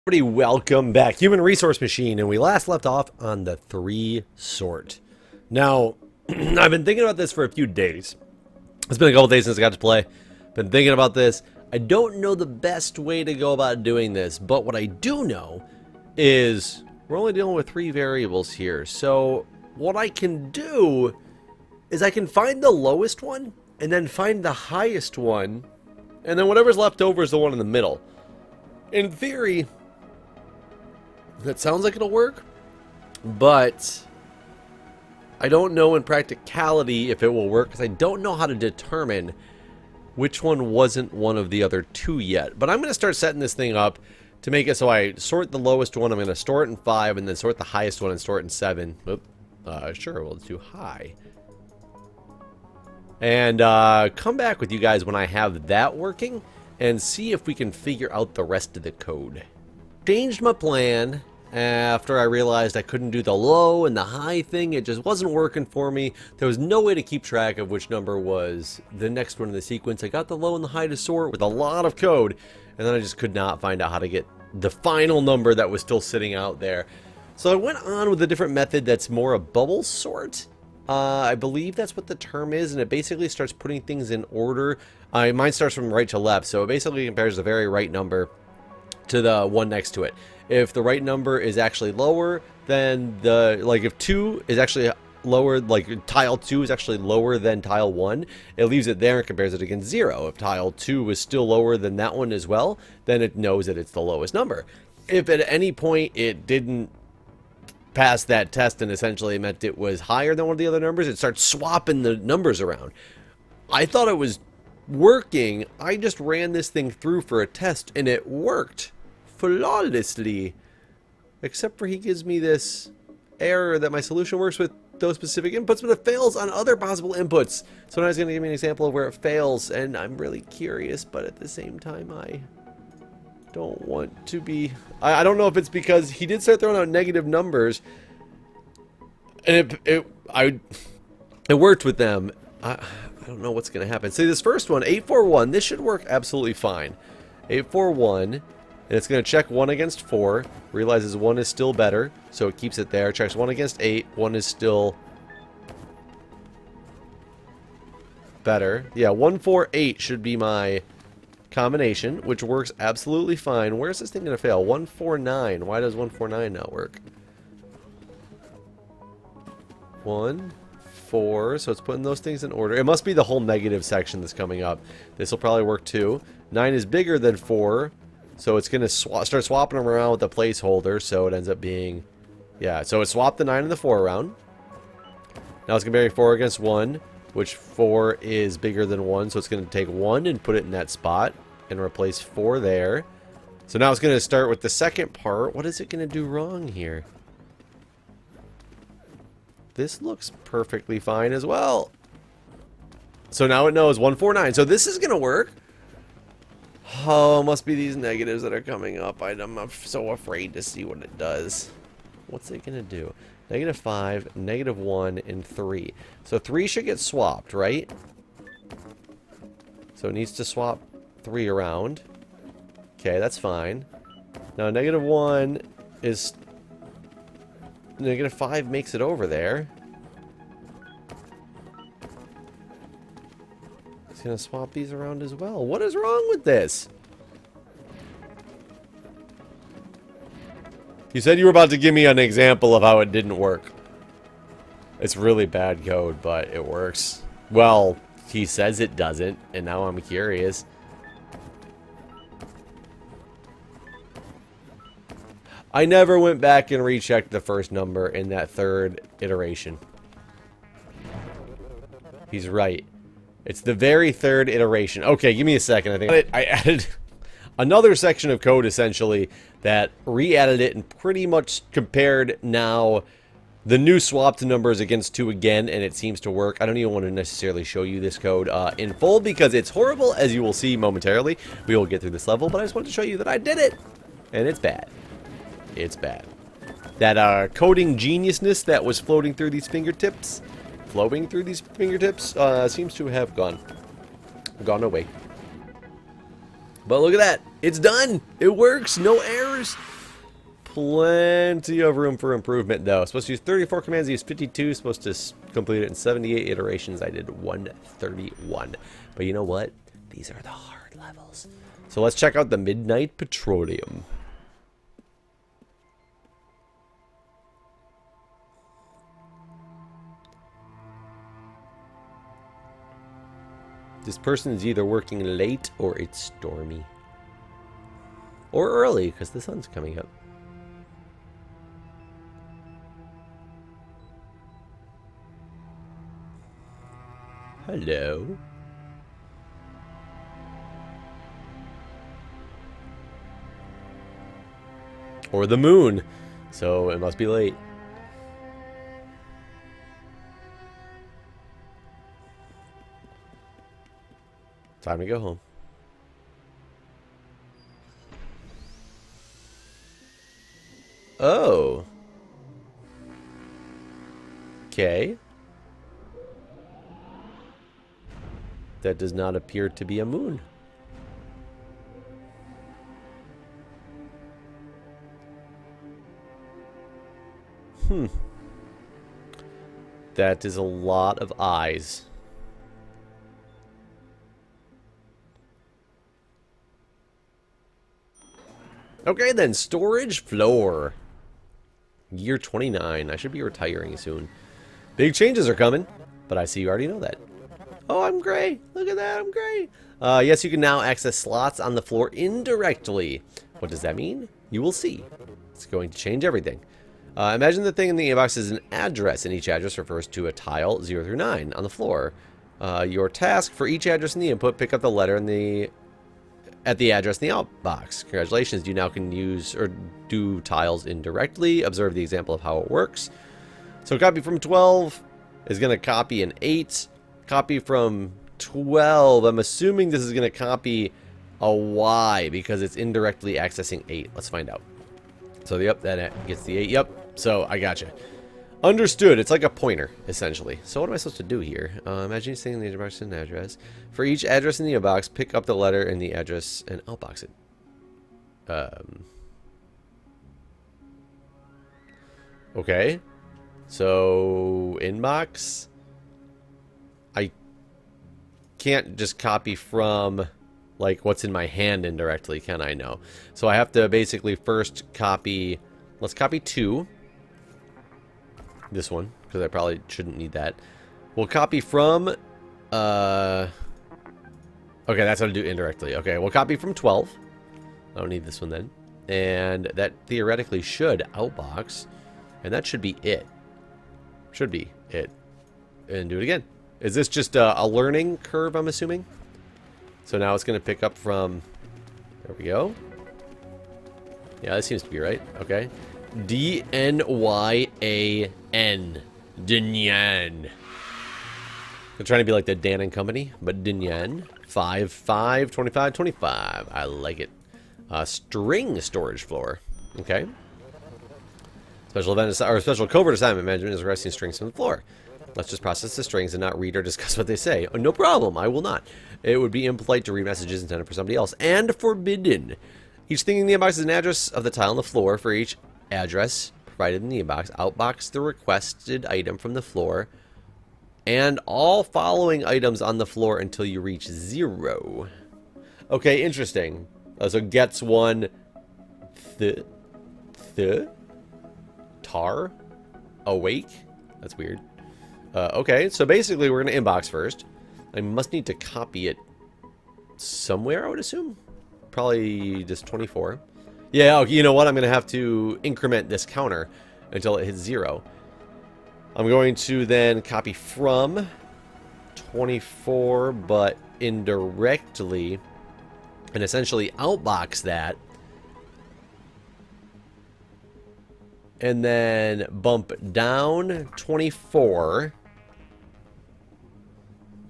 Everybody, welcome back. Human Resource Machine, and we last left off on the 3 sort. Now, I've been thinking about this for a few days. It's been a couple days since I got to play. Been thinking about this. I don't know the best way to go about doing this, but what I do know is we're only dealing with 3 variables here. So what I can do is I can find the lowest one and then find the highest one, and then whatever's left over is the one in the middle. In theory, that sounds like it'll work, but I don't know in practicality if it will work because I don't know how to determine which one wasn't one of the other 2 yet. But I'm going to start setting this thing up to make it so I sort the lowest one. I'm going to store it in 5 and then sort the highest one and store it in 7. Oop. Sure, well, it's too high. And come back with you guys when I have that working and see if we can figure out the rest of the code. Changed my plan after I realized I couldn't do the low and the high thing. It just wasn't working for me. There was no way to keep track of which number was the next one in the sequence. I got the low and the high to sort with a lot of code, and then I just could not find out how to get the final number that was still sitting out there. So I went on with a different method that's more a bubble sort. I believe that's what the term is, and it basically starts putting things in order. Mine starts from right to left, so it basically compares the very right number to the one next to it. If the right number is actually lower than if 2 is actually lower, like tile 2 is actually lower than tile 1, it leaves it there and compares it against 0. If tile 2 is still lower than that one as well, then it knows that it's the lowest number. If at any point it didn't pass that test and essentially meant it was higher than one of the other numbers, it starts swapping the numbers around. I thought it was working. I just ran this thing through for a test and it worked flawlessly, except for he gives me this error that my solution works with those specific inputs, but it fails on other possible inputs. So now he's going to give me an example of where it fails, and I'm really curious, but at the same time I don't want to be... I don't know if it's because he did start throwing out negative numbers, and it worked with them. I don't know what's going to happen. See, this first one, 841, this should work absolutely fine. 841, and it's going to check 1 against 4, realizes 1 is still better, so it keeps it there. Checks 1 against 8, 1 is still better. Yeah, 148 should be my combination, which works absolutely fine. Where's this thing going to fail? 149. Why does 149 not work? 1, 4, so it's putting those things in order. It must be the whole negative section that's coming up. This will probably work too. 9 is bigger than 4, so it's going to start swapping them around with the placeholder, so it ends up being... Yeah, so it swapped the 9 and the 4 around. Now it's comparing 4 against 1, which 4 is bigger than 1, so it's going to take 1 and put it in that spot and replace 4 there. So now it's going to start with the second part. What is it going to do wrong here? This looks perfectly fine as well. So now it knows 149. So this is going to work. Oh, must be these negatives that are coming up. I'm so afraid to see what it does. What's it going to do? -5, -1, and 3. So 3 should get swapped, right? So it needs to swap 3 around. Okay, that's fine. Now -1 is... -5 makes it over there. It's going to swap these around as well. What is wrong with this? You said you were about to give me an example of how it didn't work. It's really bad code, but it works. Well, he says it doesn't, and now I'm curious. I never went back and rechecked the first number in that 3rd iteration. He's right. It's the very 3rd iteration. Okay, give me a second. I think I added another section of code, essentially, that re-added it and pretty much compared now the new swapped numbers against 2 again, and it seems to work. I don't even want to necessarily show you this code in full because it's horrible, as you will see momentarily. We will get through this level, but I just wanted to show you that I did it, and it's bad. It's bad. That coding geniusness that was floating through these fingertips, seems to have gone away. But look at that. It's done. It works. No errors. Plenty of room for improvement, though. Supposed to use 34 commands, I used 52. Supposed to complete it in 78 iterations. I did 131. But you know what? These are the hard levels. So let's check out the Midnight Petroleum. This person is either working late or it's stormy. Or early, because the sun's coming up. Hello. Or the moon. So it must be late. Time to go home. Oh. Okay. That does not appear to be a moon. That is a lot of eyes. Okay then, storage floor. Year 29. I should be retiring soon. Big changes are coming, but I see you already know that. Oh, I'm gray. Look at that, I'm gray. Yes, you can now access slots on the floor indirectly. What does that mean? You will see. It's going to change everything. Imagine the thing in the inbox is an address, and each address refers to a tile 0 through 9 on the floor. Your task for each address in the input, pick up the letter in the at the address in the outbox. Congratulations, you now can use or do tiles indirectly. Observe the example of how it works. So copy from 12 is going to copy an 8. Copy from 12. I'm assuming this is going to copy a Y because it's indirectly accessing 8. Let's find out. So, yep, that gets the 8. Yep. So, I gotcha. Understood. It's like a pointer, essentially. So, what am I supposed to do here? Imagine you're saying the inbox and address. For each address in the inbox, pick up the letter in the address and outbox it. Okay. So, inbox. I can't just copy from, like, what's in my hand indirectly, can I? No. So, I have to basically first copy. Let's copy 2. This one, because I probably shouldn't need that. We'll copy from, okay, that's how to do indirectly. Okay, we'll copy from 12. I don't need this one then. And that theoretically should outbox. And that should be it. Should be it. And do it again. Is this just a learning curve, I'm assuming? So now it's going to pick up from, there we go. Yeah, that seems to be right. Okay. D-N-Y-A-N. Dinyan. I'm trying to be like the Dan and Company, but Dinyan. 5, 5, 25, 25. I like it. String storage floor. Okay. Special event or special covert assignment management is arresting strings from the floor. Let's just process the strings and not read or discuss what they say. Oh, no problem. I will not. It would be impolite to read messages intended for somebody else. And forbidden. Each thing in the inbox is an address of the tile on the floor. For each address provided in the inbox, outbox the requested item from the floor and all following items on the floor until you reach 0. Okay, interesting. So gets one tar awake. That's weird. Okay, so basically we're going to inbox first. I must need to copy it somewhere, I would assume. Probably just 24. Yeah, okay, you know what? I'm going to have to increment this counter until it hits 0. I'm going to then copy from 24, but indirectly, and essentially outbox that. And then bump down 24.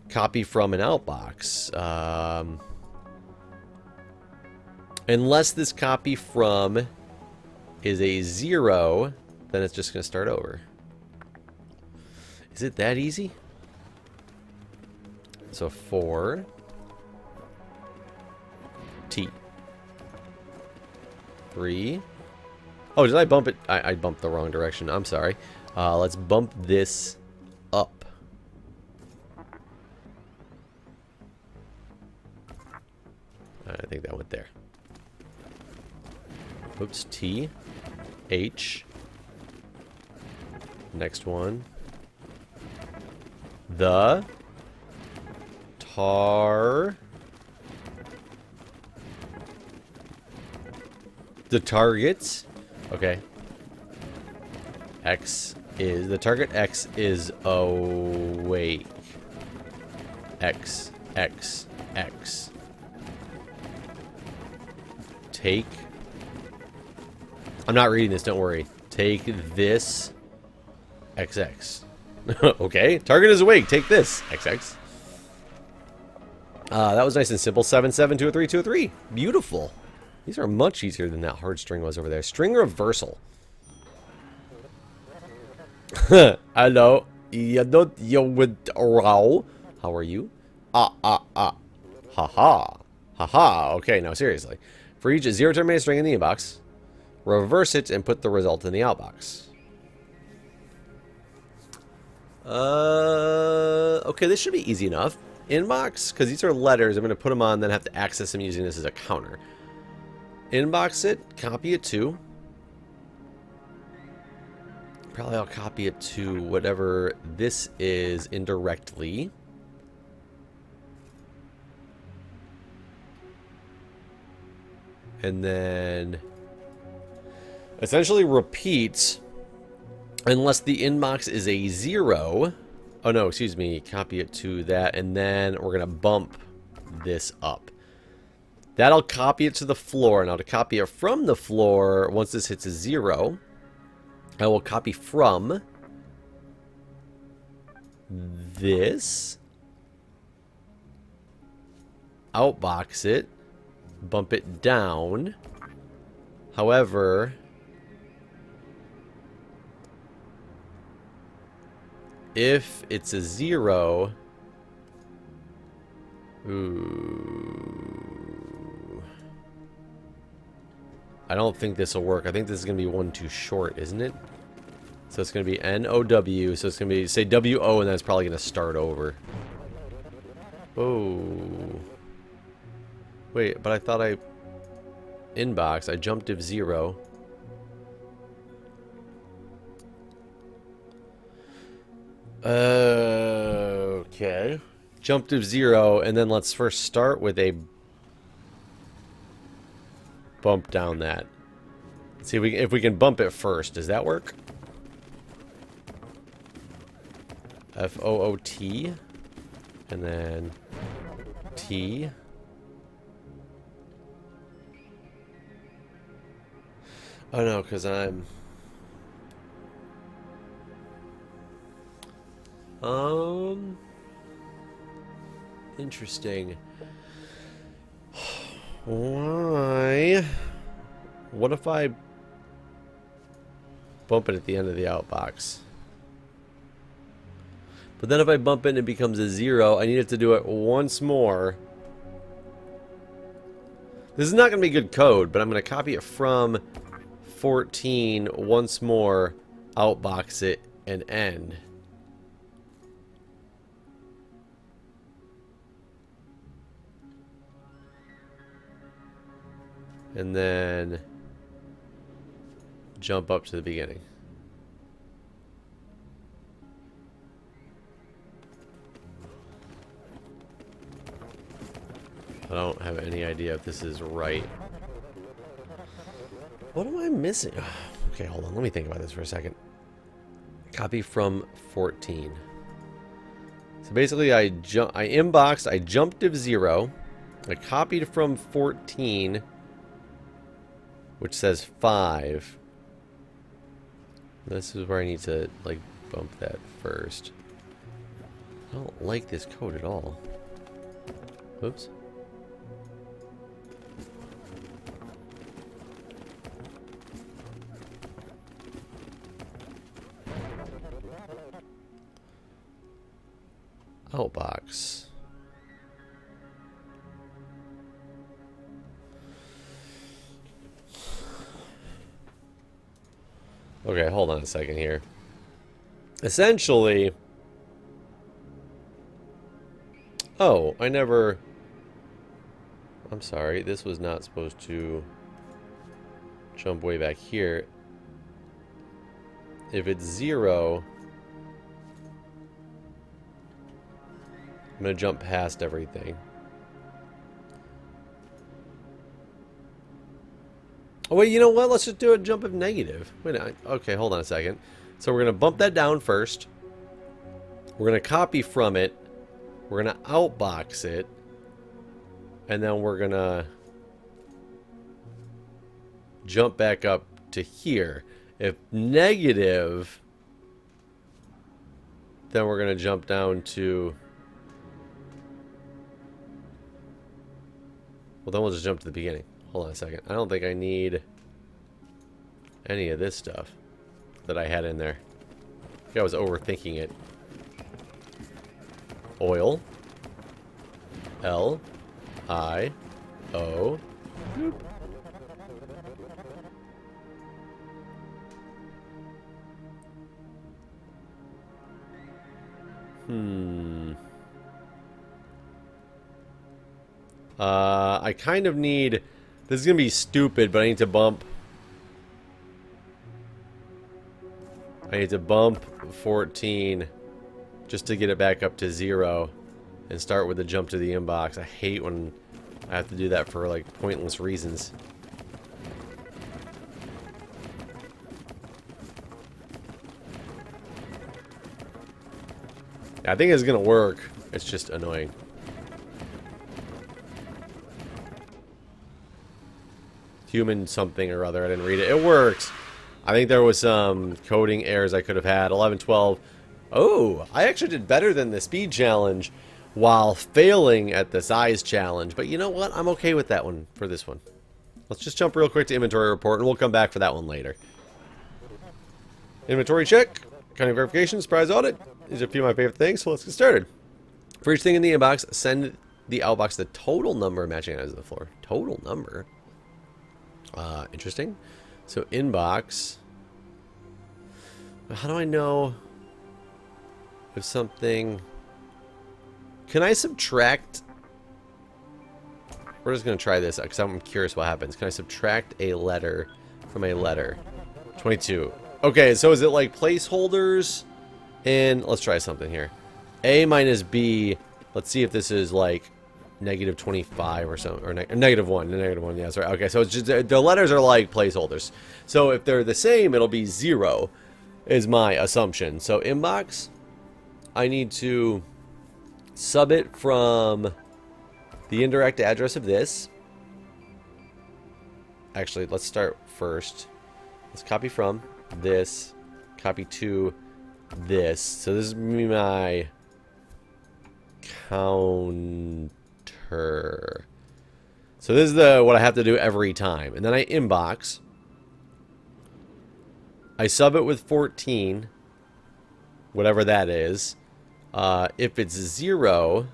Copy from an outbox. Unless this copy from is a 0, then it's just going to start over. Is it that easy? So 4 T 3 Oh, did I bump it? I bumped the wrong direction. I'm sorry. Let's bump this up. I think that went there. Oops. T. H. Next one. The tar. The targets. Okay. X is the target. X is awake. X. X. X. Take. I'm not reading this. Don't worry. Take this. XX. Okay. Target is awake. Take this. XX. That was nice and simple. 7, 7, 2, 3, 2, 3. Beautiful. These are much easier than that hard string was over there. String reversal. Hello. How are you? Haha. Haha. Okay, now seriously. For each 0 terminated string in the inbox, reverse it and put the result in the outbox. Okay, this should be easy enough. Inbox, because these are letters. I'm going to put them on, then have to access them using this as a counter. Inbox it, copy it to. Probably I'll copy it to whatever this is indirectly. And then essentially repeat unless the inbox is a 0. Oh no, excuse me. Copy it to that, and then we're going to bump this up. That'll copy it to the floor. Now to copy it from the floor, once this hits a 0, I will copy from this, outbox it, bump it down. However, if it's a 0, I don't think this will work. I think this is going to be one too short, isn't it? So it's going to be N-O-W. So it's going to be, say, W-O, and then it's probably going to start over. Oh. Wait, but I thought I... Inbox. I jumped div 0. Okay. Jump div 0, and then let's first start with a bump down that. Let's see if we can bump it first. Does that work? F-O-O-T. And then T. Oh no, because I'm... Interesting. Why? What if I bump it at the end of the outbox? But then if I bump it and it becomes a 0, I need it to do it once more. This is not going to be good code, but I'm going to copy it from 14 once more, outbox it, and end. And then jump up to the beginning. I don't have any idea if this is right. What am I missing? Okay, hold on. Let me think about this for a second. Copy from 14. So basically I inboxed, I jumped div 0. I copied from 14, which says 5. This is where I need to, like, bump that first. I don't like this code at all. Oops. Outbox. Okay, hold on a second here. Essentially... Oh, I never... I'm sorry, this was not supposed to jump way back here. If it's 0, I'm going to jump past everything. Oh, wait, you know what? Let's just do a jump of negative. Wait, okay, hold on a second. So we're going to bump that down first. We're going to copy from it. We're going to outbox it. And then we're going to jump back up to here. If negative, then we're going to jump down to... Well, then we'll just jump to the beginning. Hold on a second. I don't think I need any of this stuff that I had in there. I think I was overthinking it. Oil. L. I. O. Boop. I kind of need... This is going to be stupid, but I need to bump... I need to bump 14 just to get it back up to 0 and start with the jump to the inbox. I hate when I have to do that for, like, pointless reasons. I think it's going to work. It's just annoying. Human something or other. I didn't read it. It works. I think there was some coding errors I could have had. 11, 12. Oh, I actually did better than the speed challenge while failing at the size challenge. But you know what? I'm okay with that one for this one. Let's just jump real quick to inventory report, and we'll come back for that one later. Inventory check. Accounting verification. Surprise audit. These are a few of my favorite things, so let's get started. For each thing in the inbox, send the outbox the total number matching items on the floor. Total number? Interesting. So inbox. How do I know if something... Can I subtract... We're just going to try this because I'm curious what happens. Can I subtract a letter from a letter? 22. Okay, so is it like placeholders? And let's try something here. A minus B. Let's see if this is like negative 25 or something, or negative 1. Negative 1, yeah, that's right. Okay, so it's just, the letters are like placeholders. So if they're the same, it'll be 0, is my assumption. So inbox, I need to sub it from the indirect address of this. Actually, let's start first. Let's copy from this, copy to this. So this is my counter. So this is what I have to do every time. And then I inbox. I sub it with 14, whatever that is. If it's 0,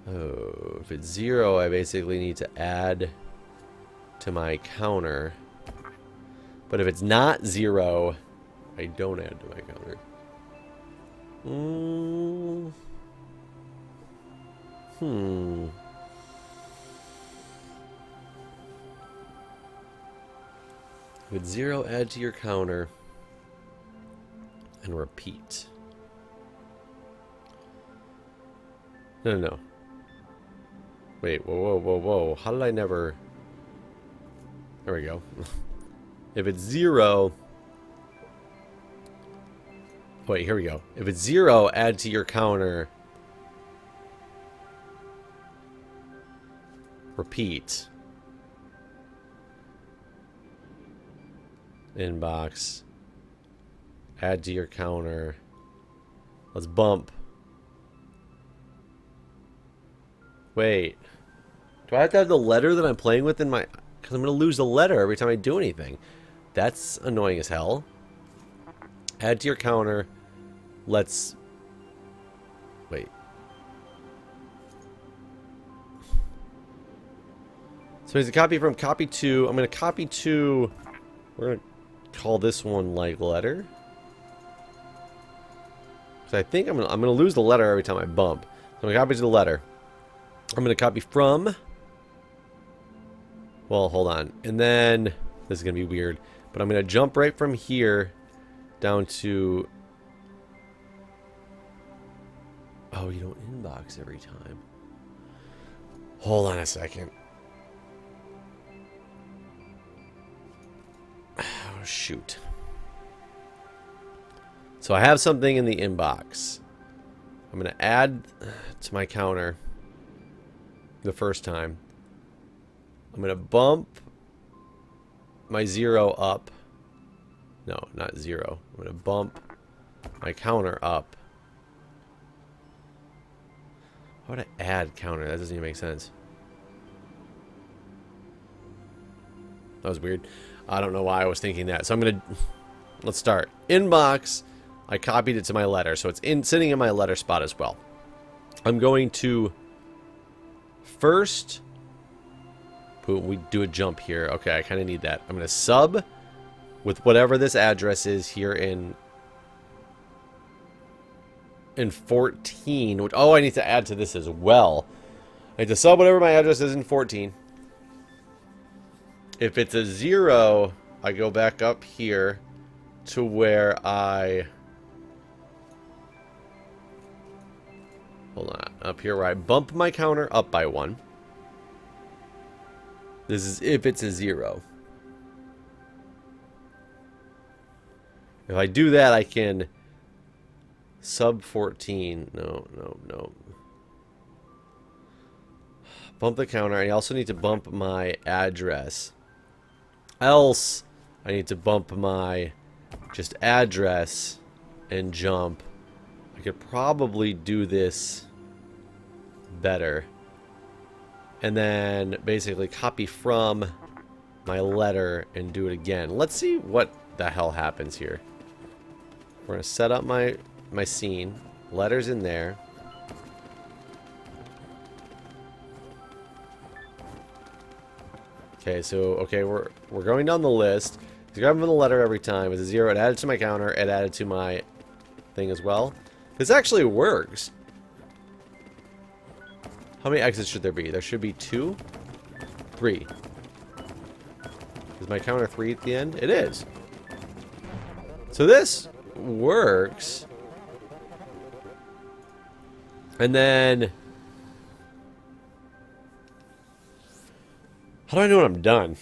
if it's 0, I basically need to add to my counter. But if it's not 0, I don't add to my counter. With 0, add to your counter and repeat. No. Wait, whoa. How did I never... There we go. If it's 0... Wait, here we go. If it's 0, add to your counter. Repeat. Inbox. Add to your counter. Let's bump. Wait. Do I have to have the letter that I'm playing with in my... Because I'm going to lose the letter every time I do anything. That's annoying as hell. Add to your counter. Let's... Wait. So here's a copy from copy to... I'm going to copy to We're going to call this one like letter. So I think I'm gonna lose the letter every time I bump. So I'm going to copy to the letter. I'm going to copy from. Well, hold on. And then, this is going to be weird. But I'm going to jump right from here down to... Oh, you don't inbox every time. Hold on a second. Oh, shoot. So I have something in the inbox. I'm going to add to my counter the first time. I'm going to bump my 0 up. No, not 0. I'm going to bump my counter up. How would I add counter? That doesn't even make sense. That was weird. I don't know why I was thinking that. So I'm going to... Let's start. Inbox. I copied it to my letter. So it's sitting in my letter spot as well. I'm going to... First... Boom, we do a jump here. Okay, I kind of need that. I'm going to sub with whatever this address is here in 14. Which, oh, I need to add to this as well. I need to sub whatever my address is in 14. If it's a 0, I go back up here to where I... Hold on. Up here where I bump my counter up by 1. This is if it's a 0. If I do that, I can sub 14. No. Bump the counter. I also need to bump my address. Else, I need to bump my just address and jump. I could probably do this better. And then basically copy from my letter and do it again. Let's see what the hell happens here. We're going to set up my scene. Letters in there. Okay, so we're going down the list. So grabbing the letter every time. It's a 0. It added to my counter. It added to my thing as well. This actually works. How many exits should there be? There should be 2? 3. Is my counter 3 at the end? It is. So this works. And then... How do I know when I'm done?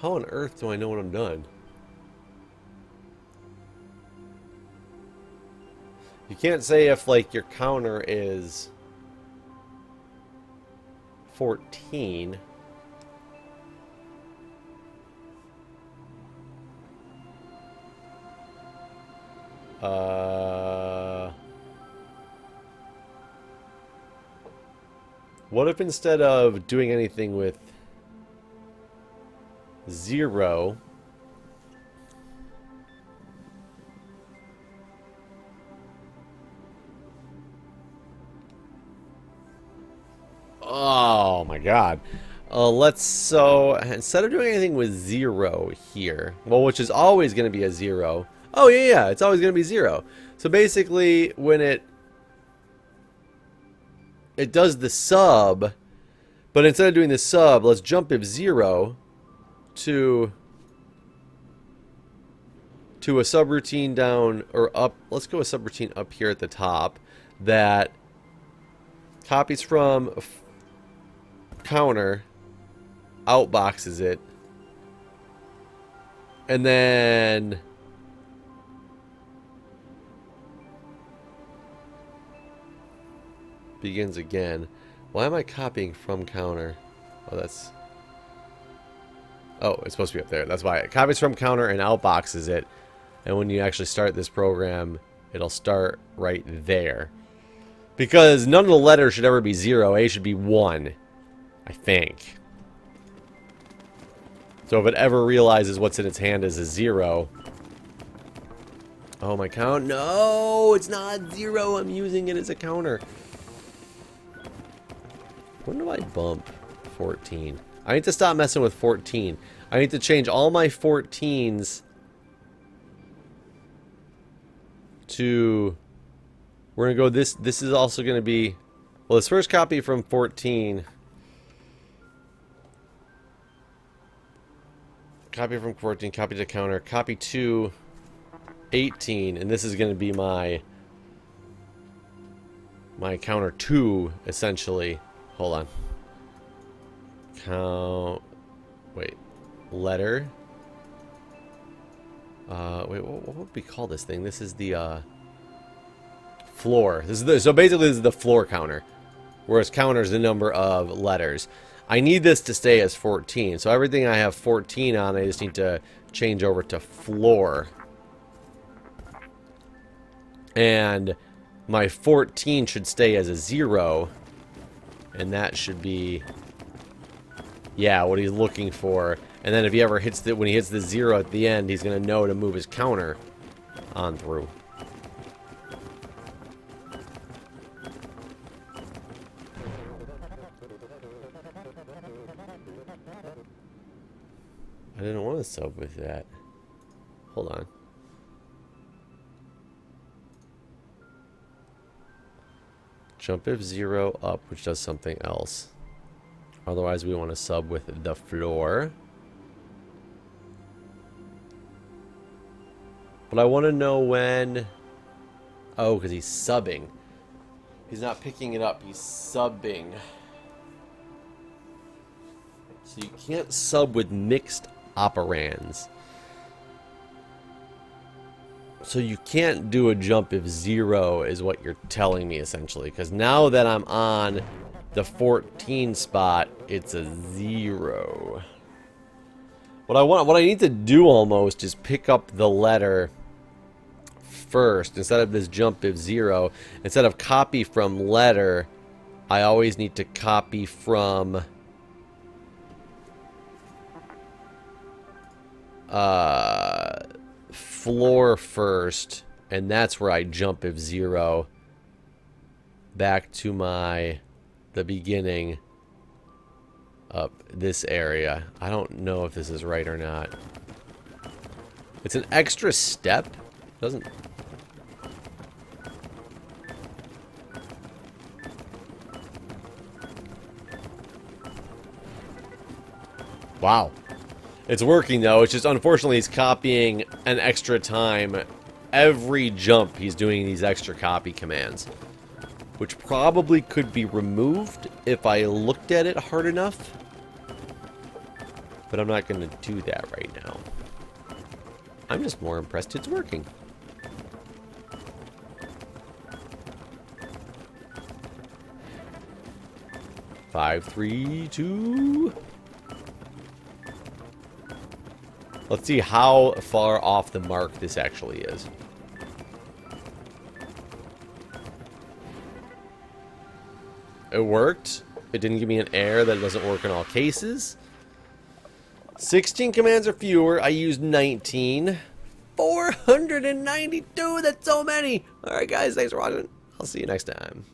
How on earth do I know when I'm done? You can't say if, like, your counter is 14. What if instead of doing anything with 0, oh my god, so instead of doing anything with 0 here, well, which is always going to be a 0. Oh yeah, it's always going to be 0. So basically when it does the sub, but instead of doing the sub, let's jump if 0 to a subroutine down or up. Let's go a subroutine up here at the top that copies from counter, outboxes it, and then begins again. Why am I copying from counter? Oh, that's... Oh, it's supposed to be up there. That's why. It copies from counter and outboxes it. And when you actually start this program, it'll start right there. Because none of the letters should ever be 0. A should be 1, I think. So if it ever realizes what's in its hand is a 0, Oh, my count. No, it's not 0. I'm using it as a counter. When do I bump 14? I need to stop messing with 14. I need to change all my 14s to... We're going to go this. This is also going to be... Well, this first copy from 14... Copy from 14, copy to counter, copy to 18, and this is going to be my counter 2, essentially. Hold on. Count... Wait. Letter. Wait, what would we call this thing? This is the, floor. So basically this is the floor counter. Whereas counter is the number of letters. I need this to stay as 14. So everything I have 14 on, I just need to change over to floor. And my 14 should stay as a 0. And that should be, yeah, what he's looking for. And then if he ever hits the, when he hits the 0 at the end, he's going to know to move his counter on through. I didn't want to sub with that. Hold on. Jump if 0 up, which does something else. Otherwise, we want to sub with the floor. But I want to know when... Oh, because he's subbing. He's not picking it up, he's subbing. So you can't sub with mixed operands. So you can't do a jump if 0 is what you're telling me, essentially. Because now that I'm on the 14 spot, it's a 0. What I need to do almost is pick up the letter first. Instead of this jump if 0, instead of copy from letter, I always need to copy from... floor first, and that's where I jump if 0 back to the beginning up this area. I don't know if this is right or not. It's an extra step. Doesn't... Wow. It's working, though. It's just, unfortunately, he's copying an extra time. Every jump, he's doing these extra copy commands. Which probably could be removed if I looked at it hard enough. But I'm not going to do that right now. I'm just more impressed it's working. Five, 3, 2... Let's see how far off the mark this actually is. It worked. It didn't give me an error that it doesn't work in all cases. 16 commands or fewer. I used 19. 492. That's so many. Alright, guys. Thanks for watching. I'll see you next time.